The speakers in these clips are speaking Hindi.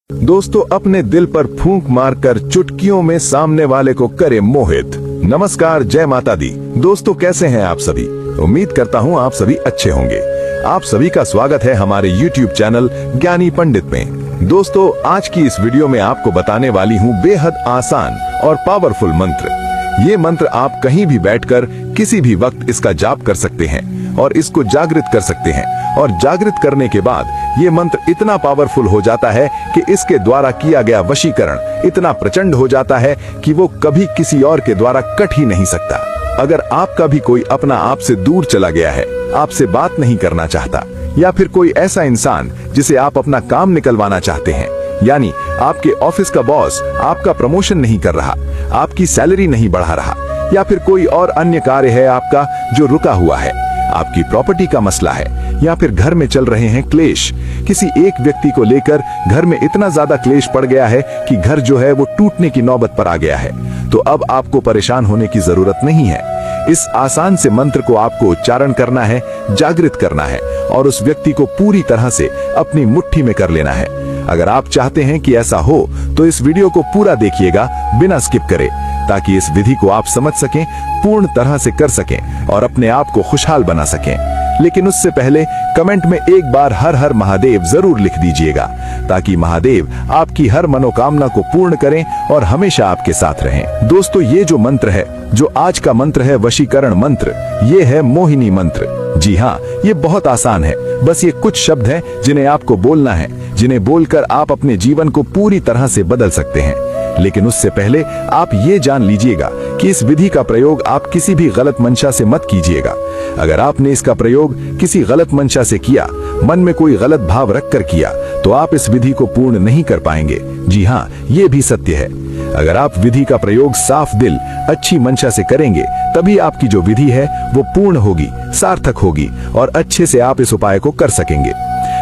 दोस्तों, अपने दिल पर फूंक मारकर चुटकियों में सामने वाले को करे मोहित। नमस्कार, जय माता दी। दोस्तों, कैसे हैं आप सभी? उम्मीद करता हूं आप सभी अच्छे होंगे। आप सभी का स्वागत है हमारे YouTube चैनल ज्ञानी पंडित में। दोस्तों, आज की इस वीडियो में आपको बताने वाली हूं बेहद आसान और पावरफुल मंत्र। ये मंत्र आप कहीं भी बैठकर किसी भी वक्त इसका जाप कर सकते हैं और इसको जागृत कर सकते हैं। और जागृत करने के बाद ये मंत्र इतना पावरफुल हो जाता है कि इसके द्वारा किया गया वशीकरण इतना प्रचंड हो जाता है कि वो कभी किसी और के द्वारा कट ही नहीं सकता। अगर आपका भी कोई अपना आपसे दूर चला गया है, आपसे बात नहीं करना चाहता, या फिर कोई ऐसा इंसान जिसे आप अपना काम निकलवाना चाहते हैं, यानी आपके ऑफिस का बॉस आपका प्रमोशन नहीं कर रहा, आपकी सैलरी नहीं बढ़ा रहा, या फिर कोई और अन्य कार्य है आपका जो रुका हुआ है, आपकी प्रॉपर्टी का मसला है, या फिर घर में चल रहे हैं क्लेश, किसी एक व्यक्ति को लेकर घर में इतना ज्यादा क्लेश पड़ गया है कि घर जो है वो टूटने की नौबत पर आ गया है, तो अब आपको परेशान होने की जरूरत नहीं है। इस आसान से मंत्र को आपको उच्चारण करना है, जागृत करना है और उस व्यक्ति को पूरी तरह से अपनी मुट्ठी में कर लेना है। अगर आप चाहते हैं कि ऐसा हो तो इस वीडियो को पूरा देखिएगा बिना स्किप करे, ताकि इस विधि को आप समझ सकें, पूर्ण तरह से कर सकें और अपने आप को खुशहाल बना सकें। लेकिन उससे पहले कमेंट में एक बार हर हर महादेव जरूर लिख दीजिएगा, ताकि महादेव आपकी हर मनोकामना को पूर्ण करें और हमेशा आपके साथ रहें। दोस्तों, ये जो मंत्र है, जो आज का मंत्र है वशीकरण मंत्र, ये है मोहिनी मंत्र। जी हाँ, ये बहुत आसान है। बस ये कुछ शब्द हैं जिन्हें आपको बोलना है, जिन्हें बोलकर आप अपने जीवन को पूरी तरह से बदल सकते हैं। लेकिन उससे पहले आप ये जान लीजिएगा कि इस विधि का प्रयोग आप किसी भी गलत मंशा से मत कीजिएगा। अगर आपने इसका प्रयोग किसी गलत मंशा से किया, मन में कोई गलत भाव रखकर किया, तो आप इस विधि को पूर्ण नहीं कर पाएंगे। जी हाँ, ये भी सत्य है। अगर आप विधि का प्रयोग साफ दिल, अच्छी मंशा से करेंगे, तभी आपकी जो विधि है वो पूर्ण होगी, सार्थक होगी और अच्छे से आप इस उपाय को कर सकेंगे।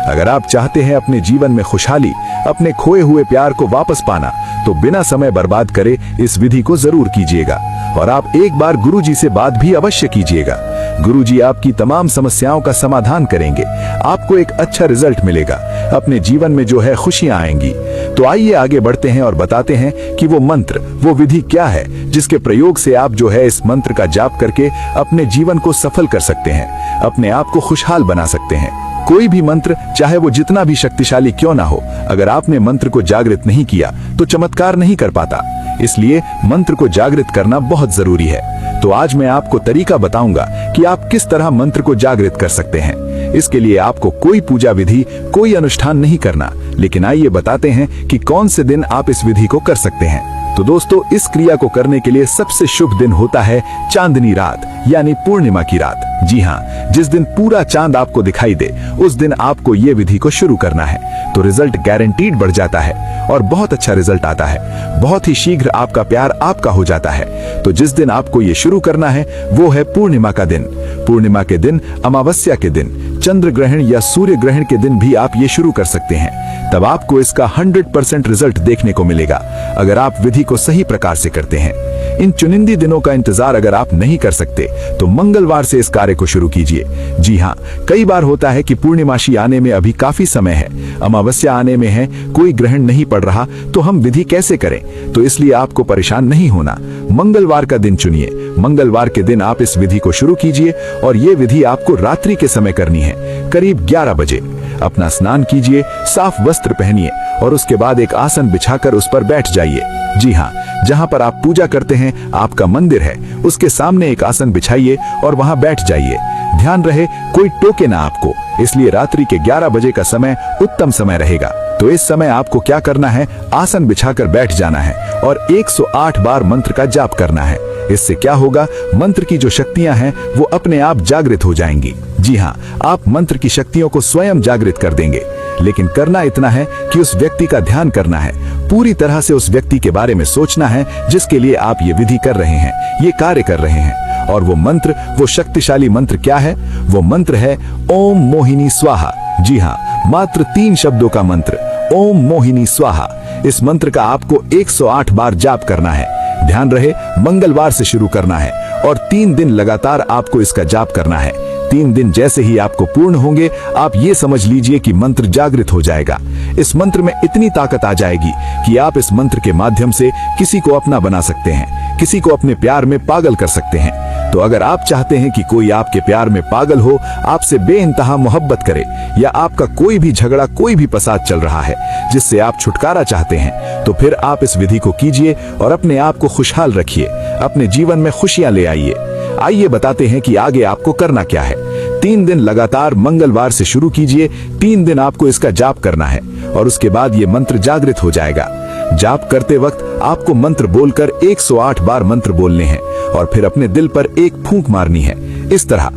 अगर आप चाहते हैं अपने जीवन में खुशहाली, अपने खोए हुए प्यार को वापस पाना, तो बिना समय बर्बाद करे इस विधि को जरूर कीजिएगा। और आप एक बार गुरुजी से बात भी अवश्य कीजिएगा। गुरुजी आपकी तमाम समस्याओं का समाधान करेंगे, आपको एक अच्छा रिजल्ट मिलेगा, अपने जीवन में जो है खुशियां आएंगी। तो आइए आगे बढ़ते हैं और बताते हैं कि वो मंत्र, वो विधि क्या है जिसके प्रयोग से आप जो है इस मंत्र का जाप करके अपने जीवन को सफल कर सकते हैं, अपने आप को खुशहाल बना सकते हैं। कोई भी मंत्र, चाहे वो जितना भी शक्तिशाली क्यों ना हो, अगर आपने मंत्र को जागृत नहीं किया तो चमत्कार नहीं कर पाता। इसलिए मंत्र को जागृत करना बहुत जरूरी है। तो आज मैं आपको तरीका बताऊंगा कि आप किस तरह मंत्र को जागृत कर सकते हैं। इसके लिए आपको कोई पूजा विधि, कोई अनुष्ठान नहीं करना, लेकिन आइए बताते हैं कि कौन से दिन आप इस विधि को कर सकते हैं। तो दोस्तों, इस क्रिया को करने के लिए सबसे शुभ दिन होता है चांदनी रात, यानी पूर्णिमा की रात। जी हाँ, जिस दिन पूरा चांद आपको दिखाई दे, उस दिन आपको ये विधि को शुरू करना है, तो रिजल्ट गारंटीड बढ़ जाता है और बहुत अच्छा रिजल्ट आता है। बहुत ही शीघ्र आपका प्यार आपका हो जाता है। तो जिस दिन आपको ये शुरू करना है वो है पूर्णिमा का दिन। पूर्णिमा के दिन, अमावस्या के दिन, चंद्र ग्रहण या सूर्य ग्रहण के दिन भी आप ये शुरू कर सकते हैं। तब आपको इसका 100% रिजल्ट देखने को मिलेगा, अगर आप विधि को सही प्रकार से करते हैं। इन चुनिंदी दिनों का इंतजार अगर आप नहीं कर सकते, तो मंगलवार से इस कार्य को शुरू कीजिए। जी हाँ, कई बार होता है कि पूर्णिमाशी आने में अभी काफी समय है, अमावस्या आने में है, कोई ग्रहण नहीं पड़ रहा, तो हम विधि कैसे करें? तो इसलिए आपको परेशान नहीं होना। मंगलवार का दिन चुनिए, मंगलवार के दिन आप इस विधि को शुरू कीजिए और ये विधि आपको रात्रि के समय करनी है, करीब 11 बजे। अपना स्नान कीजिए, साफ वस्त्र पहनिए और उसके बाद एक आसन बिछाकर उस पर बैठ जाइए। जी हाँ, जहाँ पर आप पूजा करते हैं, आपका मंदिर है, उसके सामने एक आसन बिछाइए और वहाँ बैठ जाइए। ध्यान रहे कोई टोके ना आपको, इसलिए रात्रि के 11 बजे का समय उत्तम समय रहेगा। तो इस समय आपको क्या करना है, आसन बिछाकर बैठ जाना है और 108 बार मंत्र का जाप करना है। इससे क्या होगा, मंत्र की जो शक्तियां हैं वो अपने आप जागृत हो जाएंगी। जी हाँ, आप मंत्र की शक्तियों को स्वयं जागृत कर देंगे। लेकिन करना इतना है कि उस व्यक्ति का ध्यान करना है, पूरी तरह से उस व्यक्ति के बारे में सोचना है जिसके लिए आप ये विधि कर रहे हैं, ये कार्य कर रहे हैं। और वो मंत्र, वो शक्तिशाली मंत्र क्या है? वो मंत्र है ओम मोहिनी स्वाहा। जी हाँ, मात्र 3 शब्दों का मंत्र, ओम मोहिनी स्वाहा। इस मंत्र का आपको 108 बार जाप करना है। ध्यान रहे मंगलवार से शुरू करना है और 3 दिन लगातार आपको इसका जाप करना है। 3 दिन जैसे ही आपको पूर्ण होंगे, आप ये समझ लीजिए कि मंत्र जागृत हो जाएगा। इस मंत्र में इतनी ताकत आ जाएगी कि आप इस मंत्र के माध्यम से किसी को अपना बना सकते हैं, किसी को अपने प्यार में पागल कर सकते हैं। तो अगर आप चाहते हैं कि कोई आपके प्यार में पागल हो, आपसे बेइंतहा मोहब्बत करे, या आपका कोई भी झगड़ा, कोई भी फसाद चल रहा है जिससे आप छुटकारा चाहते हैं, तो फिर आप इस विधि को कीजिए और अपने आप को खुशहाल रखिए, अपने जीवन में खुशियां ले आइए। आइए बताते हैं कि आगे आपको करना क्या है। 3 दिन लगातार मंगलवार से शुरू कीजिए। 3 दिन आपको इसका जाप करना है और उसके बाद ये मंत्र जागृत हो जाएगा। जाप करते वक्त आपको मंत्र बोलकर 108 बार मंत्र बोलने हैं और फिर अपने दिल पर एक फूंक मारनी है, इस तरह।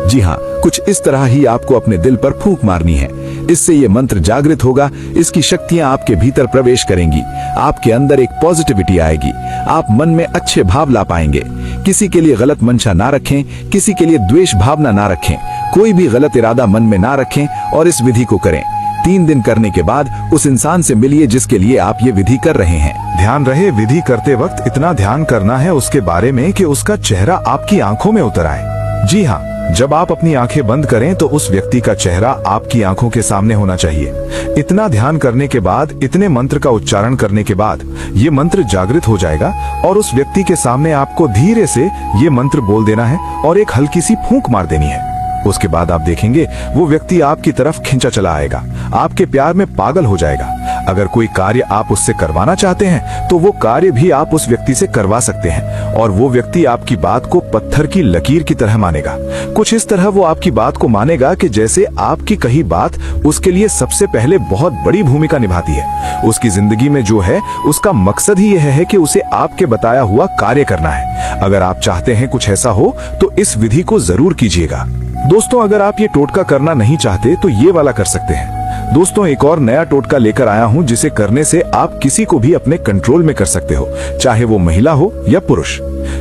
जी हाँ, कुछ इस तरह ही आपको अपने दिल पर फूंक मारनी है। इससे ये मंत्र जागृत होगा, इसकी शक्तियां आपके भीतर प्रवेश करेंगी, आपके अंदर एक पॉजिटिविटी आएगी, आप मन में अच्छे भाव ला पाएंगे। किसी के लिए गलत मंशा ना रखें, किसी के लिए द्वेष भावना ना रखें, कोई भी गलत इरादा मन में ना रखें और इस विधि को करें। 3 दिन करने के बाद उस इंसान से मिलिए जिसके लिए आप ये विधि कर रहे हैं। ध्यान रहे, विधि करते वक्त इतना ध्यान करना है उसके बारे में कि उसका चेहरा आपकी आंखों में उतर आए। जी हाँ, जब आप अपनी आंखें बंद करें तो उस व्यक्ति का चेहरा आपकी आंखों के सामने होना चाहिए। इतना ध्यान करने के बाद, इतने मंत्र का उच्चारण करने के बाद ये मंत्र जागृत हो जाएगा और उस व्यक्ति के सामने आपको धीरे से ये मंत्र बोल देना है और एक हल्की सी फूंक मार देनी है। उसके बाद आप देखेंगे वो व्यक्ति आपकी तरफ खींचा चला आएगा, आपके प्यार में पागल हो जाएगा। अगर कोई कार्य आप उससे करवाना चाहते हैं तो वो कार्य भी आप उस व्यक्ति से करवा सकते हैं और वो व्यक्ति आपकी बात को पत्थर की लकीर की तरह मानेगा। कुछ इस तरह वो आपकी बात को मानेगा कि जैसे आपकी कही बात उसके लिए सबसे पहले बहुत बड़ी भूमिका निभाती है। उसकी जिंदगी में जो है उसका मकसद ही यह है कि उसे आपके बताया हुआ कार्य करना है। अगर आप चाहते हैं कुछ ऐसा हो तो इस विधि को जरूर कीजिएगा। दोस्तों, अगर आप ये टोटका करना नहीं चाहते तो ये वाला कर सकते हैं। दोस्तों, एक और नया टोटका लेकर आया हूं जिसे करने से आप किसी को भी अपने कंट्रोल में कर सकते हो, चाहे वो महिला हो या पुरुष।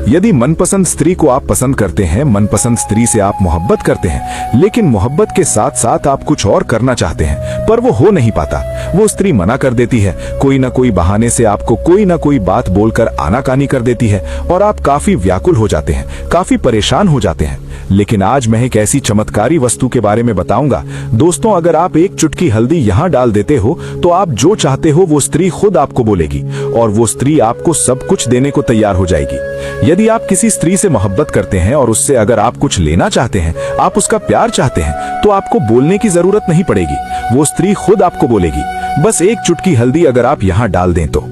यदि मनपसंद स्त्री को आप पसंद करते हैं, मनपसंद स्त्री से आप मोहब्बत करते हैं, लेकिन मोहब्बत के साथ साथ आप कुछ और करना चाहते हैं पर वो हो नहीं पाता, वो स्त्री मना कर देती है, कोई ना कोई बहाने से आपको कोई ना कोई बात बोलकर आनाकानी कर देती है और आप काफी व्याकुल हो जाते हैं, काफी परेशान हो जाते हैं। लेकिन आज मैं एक ऐसी चमत्कारी वस्तु के बारे में बताऊंगा। दोस्तों, अगर आप एक चुटकी हल्दी यहाँ डाल देते हो तो आप जो चाहते हो वो स्त्री खुद आपको बोलेगी और वो स्त्री आपको सब कुछ देने को तैयार हो जाएगी। यदि आप किसी स्त्री से मोहब्बत करते हैं और उससे अगर आप कुछ लेना चाहते हैं, आप उसका प्यार चाहते हैं, तो आपको बोलने की जरूरत नहीं पड़ेगी, वो स्त्री खुद आपको बोलेगी। बस एक चुटकी हल्दी अगर आप यहाँ डाल दें तो।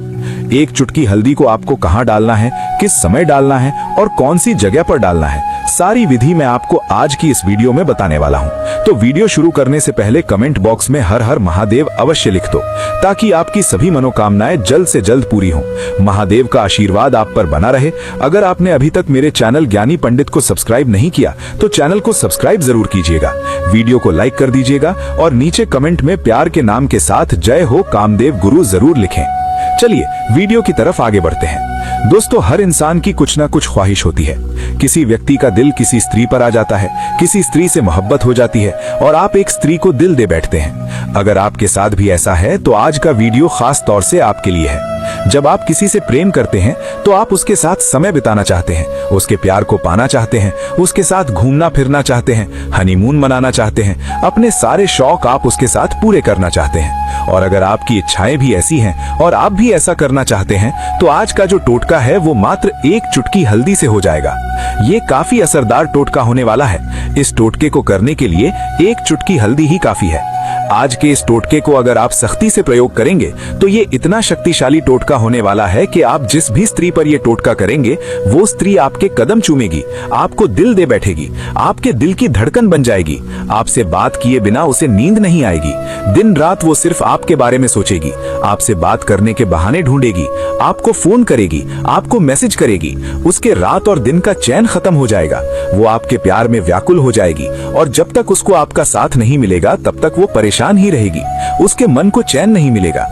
एक चुटकी हल्दी को आपको कहाँ डालना है, किस समय डालना है और कौन सी जगह पर डालना है, सारी विधि मैं आपको आज की इस वीडियो में बताने वाला हूं। तो वीडियो शुरू करने से पहले कमेंट बॉक्स में हर हर महादेव अवश्य लिख दो ताकि आपकी सभी मनोकामनाएं जल्द से जल्द पूरी हों। महादेव का आशीर्वाद आप पर बना रहे। अगर आपने अभी तक मेरे चैनल ज्ञानी पंडित को सब्सक्राइब नहीं किया तो चैनल को सब्सक्राइब जरूर कीजिएगा, वीडियो को लाइक कर दीजिएगा और नीचे कमेंट में प्यार के नाम के साथ जय हो कामदेव गुरु जरूर लिखें। चलिए वीडियो की तरफ आगे बढ़ते हैं। दोस्तों, हर इंसान की कुछ ना कुछ ख्वाहिश होती है। किसी व्यक्ति का दिल किसी स्त्री पर आ जाता है, किसी स्त्री से मोहब्बत हो जाती है और आप एक स्त्री को दिल दे बैठते हैं। अगर आपके साथ भी ऐसा है तो आज का वीडियो खास तौर से आपके लिए है। जब आप किसी से प्रेम करते हैं तो आप उसके साथ समय बिताना चाहते हैं, उसके प्यार को पाना चाहते हैं, उसके साथ घूमना फिरना चाहते हैं, हनीमून मनाना चाहते हैं, अपने सारे शौक आप उसके साथ पूरे करना चाहते हैं। और अगर आपकी इच्छाएं भी ऐसी हैं और आप भी ऐसा करना चाहते हैं तो आज का जो टोटका है वो मात्र एक चुटकी हल्दी से हो जाएगा। ये काफी असरदार टोटका होने वाला है। इस टोटके को करने के लिए एक चुटकी हल्दी ही काफी है। आज के इस टोटके को अगर आप सख्ती से प्रयोग करेंगे तो ये इतना शक्तिशाली टोटका होने वाला है कि आप जिस भी स्त्री पर ये टोटका करेंगे वो स्त्री आपके कदम चूमेगी, आपको दिल दे बैठेगी, आपके दिल की धड़कन बन जाएगी। आपसे बात किए बिना उसे नींद नहीं आएगी। दिन रात वो सिर्फ आपके बारे में सोचेगी, आपसे बात करने के बहाने ढूंढेगी, आपको फोन करेगी, आपको मैसेज करेगी। उसके रात और दिन का चैन खत्म हो जाएगा। वो आपके प्यार में व्याकुल हो जाएगी और जब तक उसको आपका साथ नहीं मिलेगा तब तक वो परेशान ही रहेगी, उसके मन को चैन नहीं मिलेगा।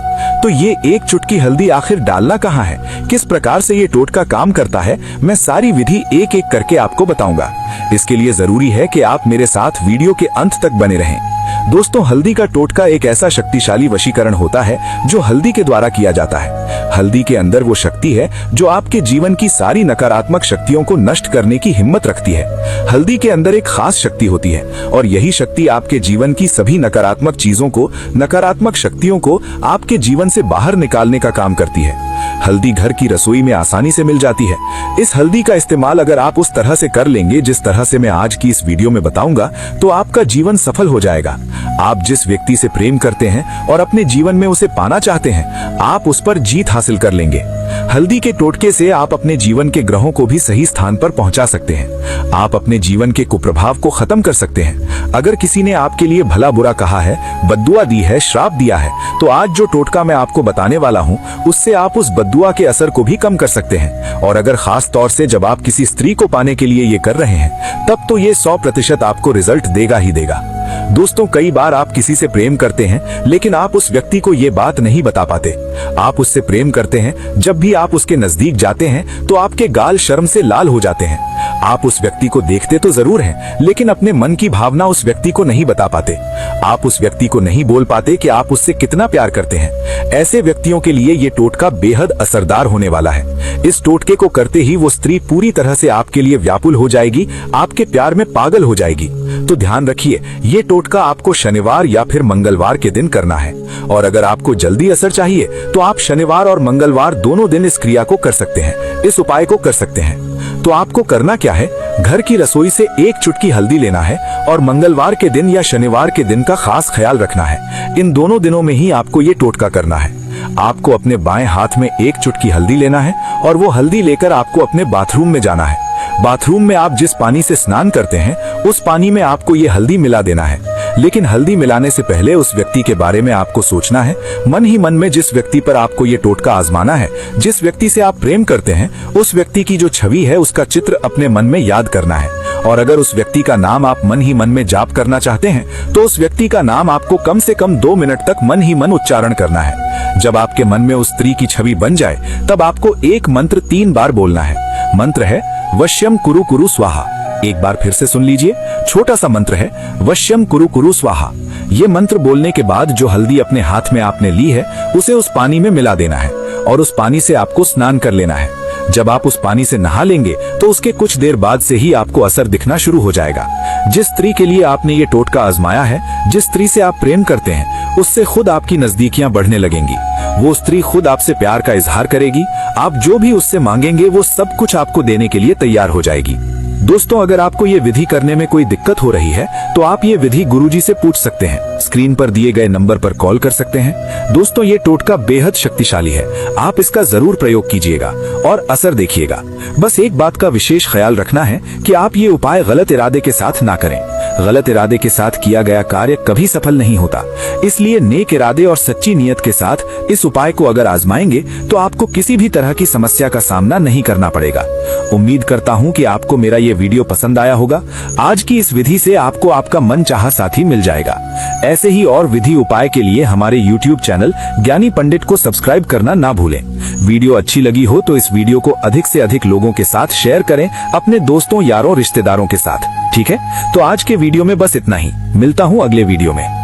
तो ये एक चुटकी हल्दी आखिर डालना कहाँ है, किस प्रकार से ये टोटका काम करता है, मैं सारी विधि एक एक करके आपको बताऊंगा। इसके लिए जरूरी है कि आप मेरे साथ वीडियो के अंत तक बने रहें। दोस्तों, हल्दी का टोटका एक ऐसा शक्तिशाली वशीकरण होता है जो हल्दी के द्वारा किया जाता है। हल्दी के अंदर वो शक्ति है जो आपके जीवन की सारी नकारात्मक शक्तियों को नष्ट करने की हिम्मत रखती है। हल्दी के अंदर एक खास शक्ति होती है और यही शक्ति आपके जीवन की सभी नकारात्मक चीजों को, नकारात्मक शक्तियों को आपके जीवन से बाहर निकालने का काम करती है। हल्दी घर की रसोई में आसानी से मिल जाती है। इस हल्दी का इस्तेमाल अगर आप उस तरह से कर लेंगे जिस तरह से मैं आज की इस वीडियो में बताऊंगा, तो आपका जीवन सफल हो जाएगा। आप जिस व्यक्ति से प्रेम करते हैं और अपने जीवन में उसे पाना चाहते हैं, आप उस पर जीत हासिल कर लेंगे। हल्दी के टोटके से आप अपने जीवन के ग्रहों को भी सही स्थान पर पहुंचा सकते हैं। आप अपने जीवन के कुप्रभाव को खत्म कर सकते हैं। अगर किसी ने आपके लिए भला बुरा कहा है, बद्दुआ दी है, श्राप दिया है, तो आज जो टोटका मैं आपको बताने वाला हूं, उससे आप उस बद्दुआ के असर को भी कम कर सकते हैं। और अगर खास तौर से जब आप किसी स्त्री को पाने के लिए ये कर रहे हैं, तब तो ये 100% आपको रिजल्ट देगा ही देगा। दोस्तों, कई बार आप किसी से प्रेम करते हैं, लेकिन आप उस व्यक्ति को ये बात नहीं बता पाते। आप उससे प्रेम करते हैं, जब भी आप उसके नजदीक जाते हैं तो आपके गाल शर्म से लाल हो जाते हैं। आप उस व्यक्ति को देखते तो जरूर हैं, लेकिन अपने मन की भावना उस व्यक्ति को नहीं बता पाते। आप उस व्यक्ति को नहीं बोल पाते कि आप उससे कितना प्यार करते हैं। ऐसे व्यक्तियों के लिए ये टोटका बेहद असरदार होने वाला है। इस टोटके को करते ही वो स्त्री पूरी तरह से आपके लिए व्याकुल हो जाएगी, आपके प्यार में पागल हो जाएगी। तो ध्यान रखिए, ये टोटका आपको शनिवार या फिर मंगलवार के दिन करना है। और अगर आपको जल्दी असर चाहिए तो आप शनिवार और मंगलवार दोनों दिन इस क्रिया को कर सकते हैं, इस उपाय को कर सकते हैं। तो आपको करना क्या है, घर की रसोई से एक चुटकी हल्दी लेना है और मंगलवार के दिन या शनिवार के दिन का खास ख्याल रखना है। इन दोनों दिनों में ही आपको ये टोटका करना है। आपको अपने बाएं हाथ में एक चुटकी हल्दी लेना है और वो हल्दी लेकर आपको अपने बाथरूम में जाना है। बाथरूम में आप जिस पानी से स्नान करते हैं, उस पानी में आपको ये हल्दी मिला देना है। लेकिन हल्दी मिलाने से पहले उस व्यक्ति के बारे में आपको सोचना है। मन ही मन में जिस व्यक्ति पर आपको ये टोटका आजमाना है, जिस व्यक्ति से आप प्रेम करते हैं, उस व्यक्ति की जो छवि है उसका चित्र अपने मन में याद करना है। और अगर उस व्यक्ति का नाम आप मन ही मन में जाप करना चाहते हैं, तो उस व्यक्ति का नाम आपको कम से कम 2 मिनट तक मन ही मन उच्चारण करना है। जब आपके मन में उस स्त्री की छवि बन जाए, तब आपको एक मंत्र 3 बार बोलना है। मंत्र है वश्यम कुरु कुरु स्वाहा। एक बार फिर से सुन लीजिए, छोटा सा मंत्र है वश्यम कुरु कुरु स्वाहा। ये मंत्र बोलने के बाद जो हल्दी अपने हाथ में आपने ली है, उसे उस पानी में मिला देना है और उस पानी से आपको स्नान कर लेना है। जब आप उस पानी से नहा लेंगे तो उसके कुछ देर बाद से ही आपको असर दिखना शुरू हो जाएगा। जिस स्त्री के लिए आपने ये टोटका आजमाया है, जिस स्त्री से आप प्रेम करते हैं, उससे खुद आपकी नजदीकियां बढ़ने लगेंगी। वो स्त्री खुद आपसे प्यार का इजहार करेगी। आप जो भी उससे मांगेंगे वो सब कुछ आपको देने के लिए तैयार हो जाएगी। दोस्तों, अगर आपको ये विधि करने में कोई दिक्कत हो रही है तो आप ये विधि गुरुजी से पूछ सकते हैं। स्क्रीन पर दिए गए नंबर पर कॉल कर सकते हैं। दोस्तों, ये टोटका बेहद शक्तिशाली है। आप इसका जरूर प्रयोग कीजिएगा और असर देखिएगा। बस एक बात का विशेष ख्याल रखना है कि आप ये उपाय गलत इरादे के साथ ना करें। गलत इरादे के साथ किया गया कार्य कभी सफल नहीं होता। इसलिए नेक इरादे और सच्ची नीयत के साथ इस उपाय को अगर आजमाएंगे तो आपको किसी भी तरह की समस्या का सामना नहीं करना पड़ेगा। उम्मीद करता हूं कि आपको मेरा ये वीडियो पसंद आया होगा। आज की इस विधि से आपको आपका मनचाहा साथी मिल जाएगा। ऐसे ही और विधि उपाय के लिए हमारे YouTube चैनल ज्ञानी पंडित को सब्सक्राइब करना ना भूलें। वीडियो अच्छी लगी हो तो इस वीडियो को अधिक से अधिक लोगों के साथ शेयर करें, अपने दोस्तों, यारों, रिश्तेदारों के साथ। ठीक है, तो आज के वीडियो में बस इतना ही। मिलता हूँ अगले वीडियो में।